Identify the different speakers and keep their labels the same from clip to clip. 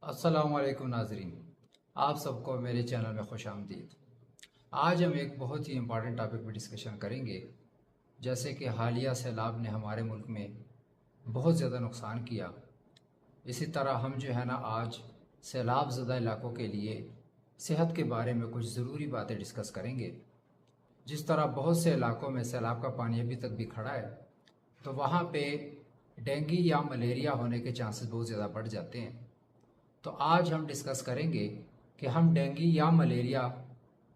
Speaker 1: अस्सलामुअलैकुम नाज़रीन, आप सबको मेरे चैनल में खुश आमदीद। आज हम एक बहुत ही इम्पॉर्टेंट टॉपिक पर डिस्कशन करेंगे। जैसे कि हालिया सैलाब ने हमारे मुल्क में बहुत ज़्यादा नुकसान किया, इसी तरह हम जो है ना आज सैलाब ज़दा इलाकों के लिए सेहत के बारे में कुछ ज़रूरी बातें डिस्कस करेंगे। जिस तरह बहुत से इलाकों में सैलाब का पानी अभी तक भी खड़ा है, तो वहाँ पे डेंगू या मलेरिया होने के चांसेस बहुत ज़्यादा बढ़ जाते हैं। तो आज हम डिस्कस करेंगे कि हम डेंगू या मलेरिया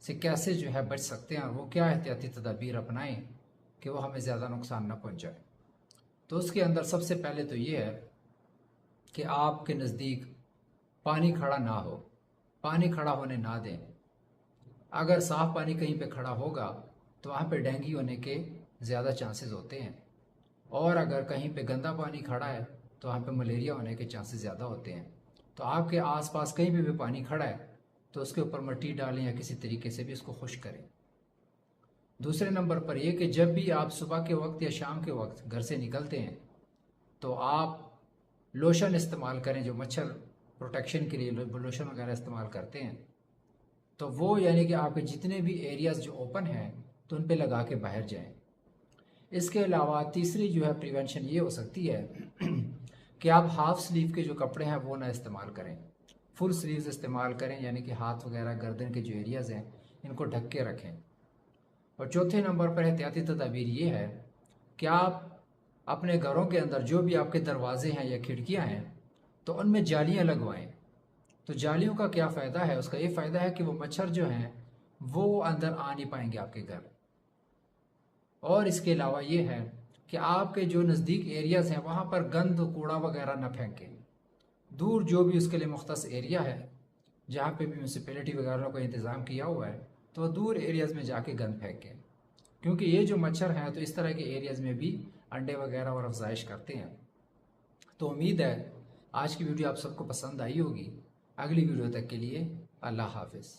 Speaker 1: से कैसे जो है बच सकते हैं और वो क्या एहतियाती तदाबीर अपनाएं कि वो हमें ज़्यादा नुकसान न पहुंचाए। तो उसके अंदर सबसे पहले तो ये है कि आपके नज़दीक पानी खड़ा ना हो, पानी खड़ा होने ना दें। अगर साफ़ पानी कहीं पे खड़ा होगा तो वहाँ पे डेंगू होने के ज़्यादा चांसेस होते हैं, और अगर कहीं पे गंदा पानी खड़ा है तो वहाँ पे मलेरिया होने के चांसेस ज़्यादा होते हैं। तो आपके आसपास कहीं भी पानी खड़ा है तो उसके ऊपर मिट्टी डालें या किसी तरीके से भी उसको खुश्क करें। दूसरे नंबर पर यह कि जब भी आप सुबह के वक्त या शाम के वक्त घर से निकलते हैं तो आप लोशन इस्तेमाल करें। जो मच्छर प्रोटेक्शन के लिए लोशन वगैरह इस्तेमाल करते हैं तो वो यानी कि आपके जितने भी एरियाज़ जो ओपन हैं तो उन पे लगा के बाहर जाएं। इसके अलावा तीसरी जो है प्रिवेंशन ये हो सकती है कि आप हाफ स्लीव के जो कपड़े हैं वो ना इस्तेमाल करें, फुल स्लीव्स इस्तेमाल करें, यानी कि हाथ वगैरह गर्दन के जो एरियाज़ हैं इनको ढक के रखें। और चौथे नंबर पर एहतियाती तदाबीर ये है कि आप अपने घरों के अंदर जो भी आपके दरवाजे हैं या खिड़कियां हैं तो उनमें जालियां लगवाएं। तो जालियों का क्या फ़ायदा है? उसका ये फ़ायदा है कि वो मच्छर जो हैं वो अंदर आ नहीं पाएंगे आपके घर। और इसके अलावा ये है कि आपके जो नज़दीक एरियाज़ हैं वहाँ पर गंद कूड़ा वगैरह न फेंकें। दूर जो भी उसके लिए मुख्तस एरिया है जहाँ पे भी म्यूनसिपैलिटी वगैरह का इंतज़ाम किया हुआ है तो वह दूर एरियाज़ में जाके गंद फेंकें, क्योंकि ये जो मच्छर हैं तो इस तरह के एरियाज़ में भी अंडे वगैरह और अफजाइश करते हैं। तो उम्मीद है आज की वीडियो आप सबको पसंद आई होगी। अगली वीडियो तक के लिए अल्लाह हाफिज़।